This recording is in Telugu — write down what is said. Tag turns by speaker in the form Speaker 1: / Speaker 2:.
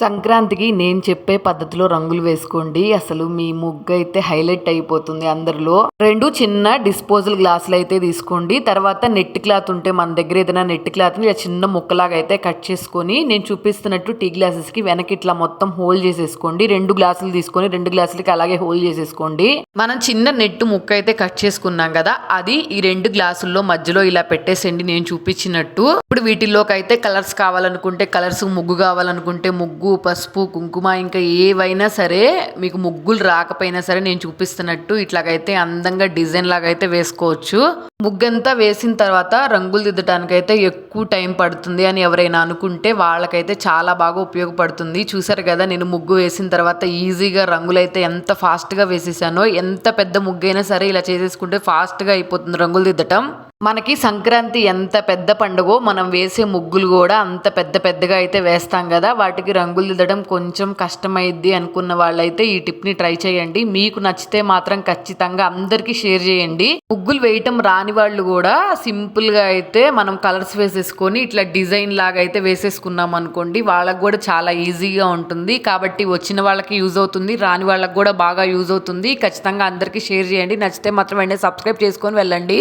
Speaker 1: సంక్రాంతికి నేను చెప్పే పద్ధతిలో రంగులు వేసుకోండి. అసలు మీ ముగ్గైతే హైలైట్ అయిపోతుంది అందరిలో. 2 చిన్న డిస్పోజల్ గ్లాసులైతే తీసుకోండి. తర్వాత నెట్ క్లాత్ ఉంటే మన దగ్గర ఏదైనా నెట్ క్లాత్‌ని ఇలా చిన్న ముక్కలాగా అయితే కట్ చేసుకొని, నేను చూపిస్తున్నట్టు టీ గ్లాసెస్‌కి వెనక ఇట్లా మొత్తం హోల్ చేసేసుకోండి. 2 గ్లాసులు తీసుకొని 2 గ్లాసులకి అలాగే హోల్ చేసేసుకోండి. మనం చిన్న నెట్ ముక్క అయితే కట్ చేసుకున్నాం కదా, అది ఈ 2 గ్లాసుల్లో మధ్యలో ఇలా పెట్టేసేయండి నేను చూపించినట్టు. ఇప్పుడు వీటిల్లోకి అయితే కలర్స్ కావాలనుకుంటే కలర్స్, ముగ్గు కావాలనుకుంటే ముగ్గు, పసుపు, కుంకుమ ఇంకా ఏవైనా సరే, మీకు ముగ్గులు రాకపోయినా సరే నేను చూపిస్తున్నట్టు ఇట్లాగైతే అందంగా డిజైన్ లాగా అయితే వేసుకోవచ్చు. ముగ్గంతా వేసిన తర్వాత రంగులు దిద్దడానికి అయితే ఎక్కువ టైం పడుతుంది అని ఎవరైనా అనుకుంటే వాళ్ళకైతే చాలా బాగా ఉపయోగపడుతుంది. చూసారు కదా, నేను ముగ్గు వేసిన తర్వాత ఈజీగా రంగులు అయితే ఎంత ఫాస్ట్గా వేసేసానో. ఎంత పెద్ద ముగ్గు అయినా సరే ఇలా చేసేసుకుంటే ఫాస్ట్గా అయిపోతుంది రంగులు దిద్దటం. మనకి సంక్రాంతి ఎంత పెద్ద పండుగో మనం వేసే ముగ్గులు కూడా అంత పెద్దగా అయితే వేస్తాం కదా, వాటికి రంగులు దిద్దడం కొంచెం కష్టమైద్ది అనుకున్న వాళ్ళైతే ఈ టిప్ని ట్రై చేయండి. మీకు నచ్చితే మాత్రం ఖచ్చితంగా అందరికీ షేర్ చేయండి. ముగ్గులు వేయటం రాని వాళ్ళు కూడా సింపుల్గా అయితే మనం కలర్స్ వేసేసుకొని ఇట్లా డిజైన్ లాగా అయితే వేసేసుకున్నాం అనుకోండి, వాళ్ళకు కూడా చాలా ఈజీగా ఉంటుంది. కాబట్టి వచ్చిన వాళ్ళకి యూజ్ అవుతుంది, రాని వాళ్ళకి కూడా బాగా యూజ్ అవుతుంది. ఖచ్చితంగా అందరికీ షేర్ చేయండి. నచ్చితే మాత్రం వెంటనే సబ్స్క్రైబ్ చేసుకొని వెళ్ళండి.